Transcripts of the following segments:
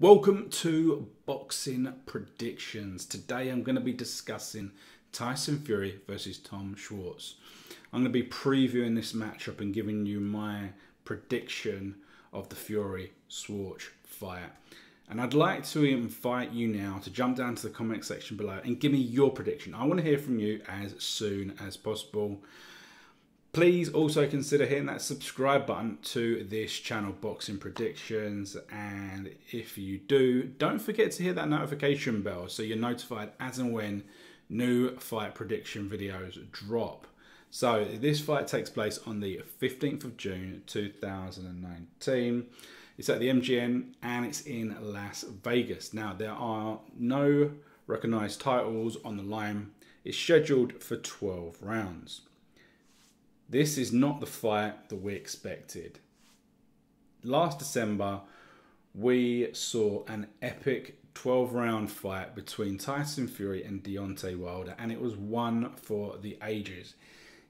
Welcome to Boxing Predictions. Today I'm going to be discussing Tyson Fury versus Tom Schwarz. I'm going to be previewing this matchup and giving you my prediction of the Fury-Schwarz fight. And I'd like to invite you now to jump down to the comment section below and give me your prediction. I want to hear from you as soon as possible. Please also consider hitting that subscribe button to this channel, Boxing Predictions. And if you do, don't forget to hit that notification bell so you're notified as and when new fight prediction videos drop. So this fight takes place on the 15th of June 2019. It's at the MGM and it's in Las Vegas. Now, there are no recognized titles on the line. It's scheduled for 12 rounds. This is not the fight that we expected. Last December, we saw an epic 12-round fight between Tyson Fury and Deontay Wilder, and it was one for the ages.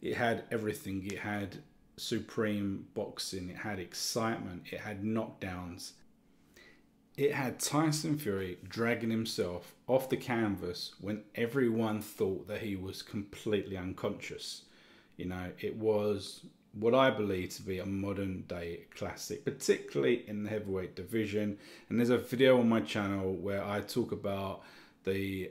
It had everything. It had supreme boxing. It had excitement. It had knockdowns. It had Tyson Fury dragging himself off the canvas when everyone thought that he was completely unconscious. You know, it was what I believe to be a modern day classic, particularly in the heavyweight division. And there's a video on my channel where I talk about the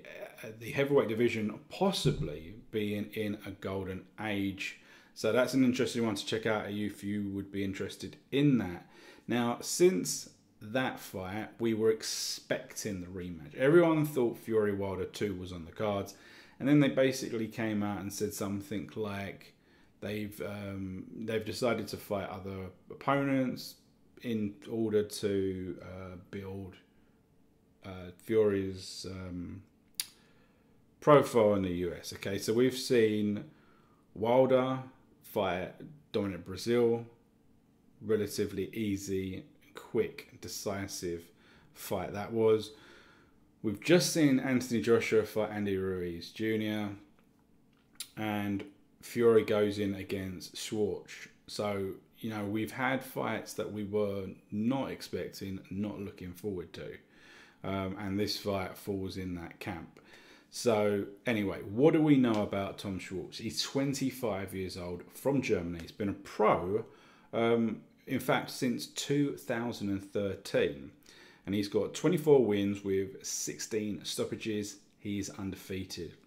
heavyweight division possibly being in a golden age. So that's an interesting one to check out if you would be interested in that. Now, since that fight, we were expecting the rematch. Everyone thought Fury Wilder 2 was on the cards. And then they basically came out and said something like, they've decided to fight other opponents in order to build Fury's profile in the US. Okay, so we've seen Wilder fight Dominic Brazil, relatively easy, quick, decisive fight that was. We've just seen Anthony Joshua fight Andy Ruiz Jr. and Fury goes in against Schwarz. So, you know, we've had fights that we were not expecting, not looking forward to. And this fight falls in that camp. So, anyway, what do we know about Tom Schwarz? He's 25 years old, from Germany. He's been a pro, in fact, since 2013. And he's got 24 wins with 16 stoppages. He's undefeated.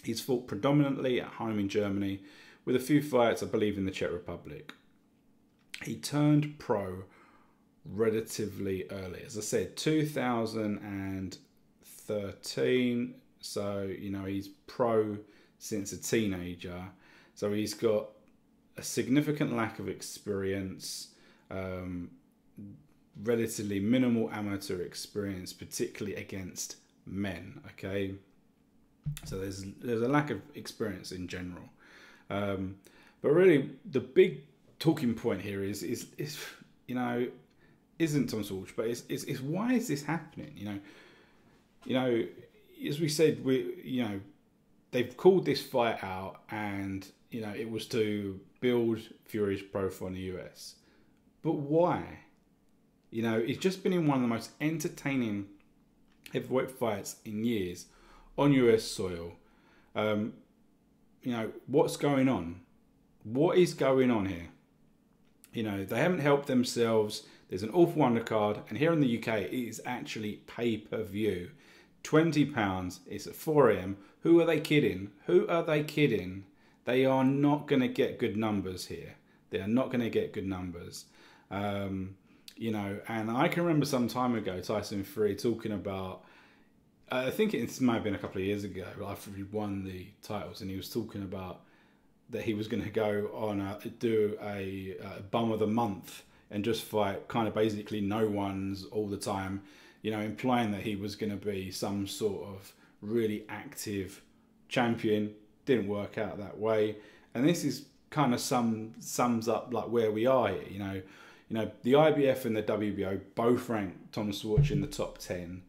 He's fought predominantly at home in Germany, with a few fights, I believe, in the Czech Republic. He turned pro relatively early. As I said, 2013. So, you know, he's pro since a teenager. So he's got a significant lack of experience, relatively minimal amateur experience, particularly against men, okay? So there's a lack of experience in general, but really the big talking point here is you know, isn't Tom Schwarz, but it's why is this happening? You know, as we said, they've called this fight out, and you know it was to build Fury's profile in the US, but why? You know, he's just been in one of the most entertaining heavyweight fights in years on US soil. You know, what's going on? What is going on here? You know, they haven't helped themselves. There's an awful undercard, and here in the UK, it is actually pay-per-view. £20, it's at 4 AM. Who are they kidding? Who are they kidding? They are not going to get good numbers here. They are not going to get good numbers. You know, and I can remember some time ago, Tyson Fury talking about, I think it might have been a couple of years ago after he won the titles, and he was talking about that he was going to go on do a bum of the month and just fight kind of basically no ones all the time, you know, implying that he was going to be some sort of really active champion. Didn't work out that way, and this is kind of sums up like where we are here. You know, the IBF and the WBO both rank Tom Schwarz in the top 10.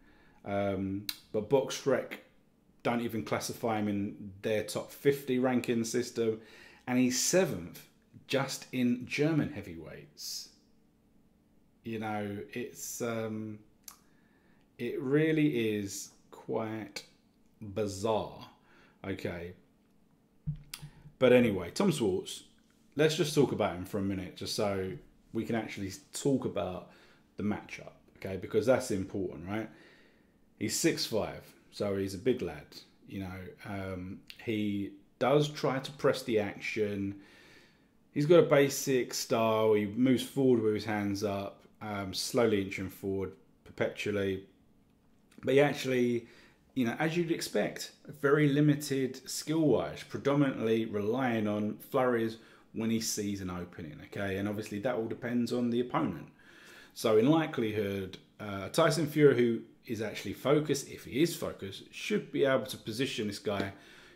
But BoxRec don't even classify him in their top 50 ranking system, and he's 7th just in German heavyweights. You know, it's It really is quite bizarre. Okay. But anyway, Tom Schwarz, let's just talk about him for a minute, just so we can actually talk about the matchup, okay? Because that's important, right? He's 6'5", so he's a big lad. You know, he does try to press the action. He's got a basic style. He moves forward with his hands up, slowly inching forward, perpetually. But he actually, you know, as you'd expect, very limited skill-wise, predominantly relying on flurries when he sees an opening, okay? And obviously that all depends on the opponent. So in likelihood, Tyson Fury, who is actually focused, if he is focused, should be able to position this guy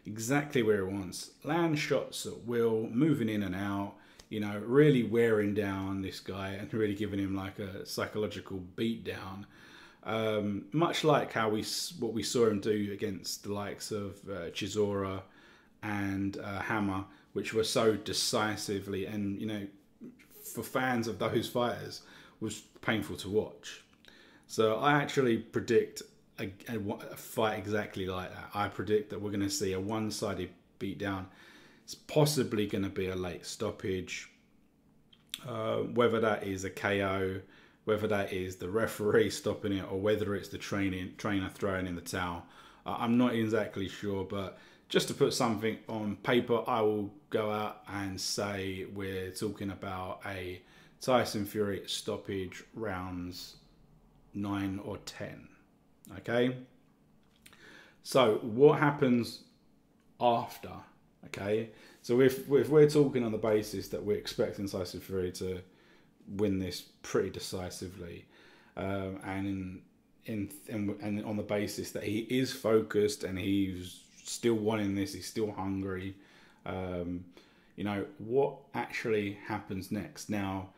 exactly where he wants. Land shots at will, moving in and out, you know, really wearing down this guy and really giving him like a psychological beatdown. Much like how what we saw him do against the likes of Chisora and Hammer, which were so decisively, and you know, for fans of those fighters, was painful to watch. So I actually predict a fight exactly like that. I predict that we're going to see a one-sided beatdown. It's possibly going to be a late stoppage. Whether that is a KO, whether that is the referee stopping it, or whether it's the trainer throwing in the towel, I'm not exactly sure. But just to put something on paper, I will go out and say we're talking about a Tyson Fury stoppage rounds 9 or 10. Okay? So what happens after? Okay? So if we're talking on the basis that we're expecting Tyson Fury to win this pretty decisively, and on the basis that he is focused and he's still wanting this, he's still hungry, you know, what actually happens next? Now,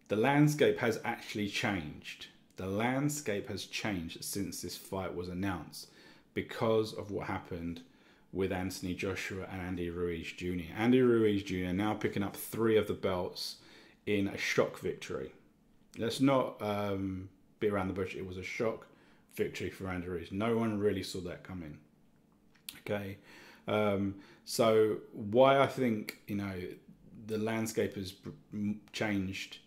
the landscape has actually changed. The landscape has changed since this fight was announced because of what happened with Anthony Joshua and Andy Ruiz Jr. Andy Ruiz Jr. now picking up 3 of the belts in a shock victory. Let's not beat around the bush. It was a shock victory for Andy Ruiz. No one really saw that coming. Okay, so why I think, you know, the landscape has changed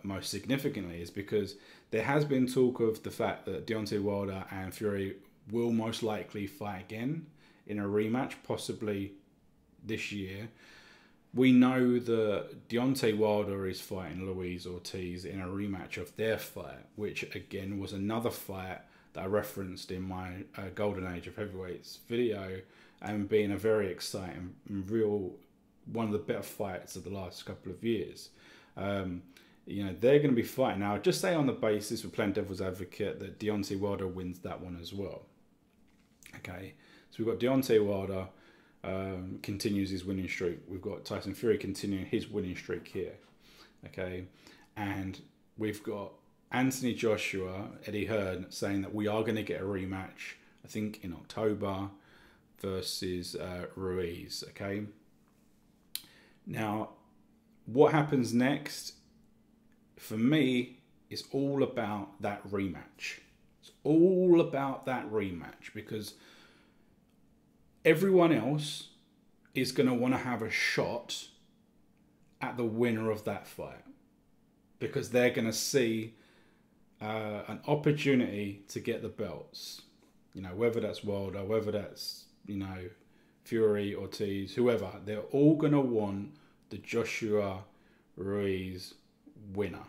most significantly is because there has been talk of the fact that Deontay Wilder and Fury will most likely fight again in a rematch, possibly this year. We know that Deontay Wilder is fighting Luis Ortiz in a rematch of their fight, which again was another fight that I referenced in my Golden Age of Heavyweights video, and being a very exciting, one of the better fights of the last couple of years. You know, they're going to be fighting now. Just say on the basis, we're playing devil's advocate, that Deontay Wilder wins that one as well. Okay, so we've got Deontay Wilder continues his winning streak. We've got Tyson Fury continuing his winning streak here. Okay, and we've got Anthony Joshua, Eddie Hearn, saying that we are going to get a rematch, I think in October, versus Ruiz. Okay, now what happens next? For me, it's all about that rematch. It's all about that rematch, because everyone else is going to want to have a shot at the winner of that fight, because they're going to see an opportunity to get the belts. You know, whether that's Wilder, whether that's, you know, Fury, Ortiz, whoever, they're all going to want the Joshua Ruiz winner.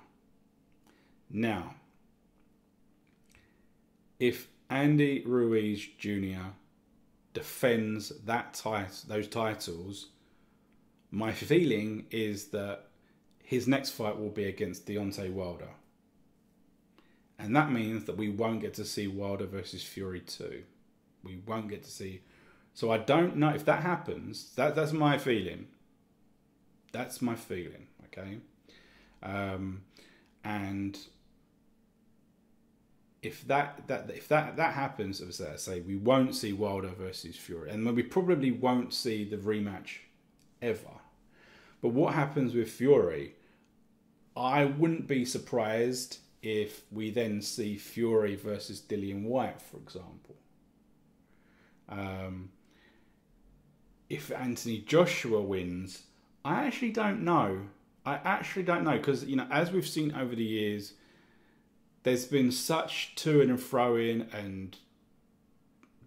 Now, if Andy Ruiz Jr. defends those titles, my feeling is that his next fight will be against Deontay Wilder. And that means that we won't get to see Wilder versus Fury 2. We won't get to see. So I don't know if that happens. That's my feeling. That's my feeling, okay? And if that happens, as I say, we won't see Wilder versus Fury, and we probably won't see the rematch ever. But what happens with Fury? I wouldn't be surprised if we then see Fury versus Dillian Whyte, for example. If Anthony Joshua wins, I actually don't know. I actually don't know, because, you know, as we've seen over the years, there's been such to and fro in and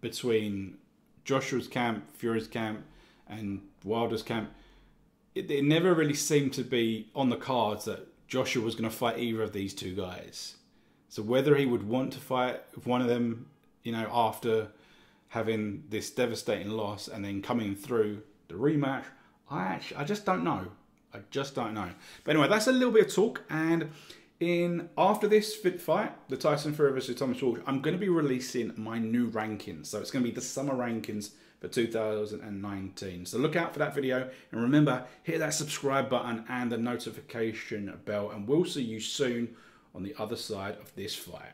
between Joshua's camp, Fury's camp, and Wilder's camp. It never really seemed to be on the cards that Joshua was going to fight either of these two guys. So whether he would want to fight one of them, you know, after having this devastating loss and then coming through the rematch, I just don't know. I just don't know. But anyway, that's a little bit of talk. And after this fight, the Tyson Fury versus Tom Schwarz, I'm going to be releasing my new rankings. So it's going to be the summer rankings for 2019. So look out for that video. And remember, hit that subscribe button and the notification bell. And we'll see you soon on the other side of this fight.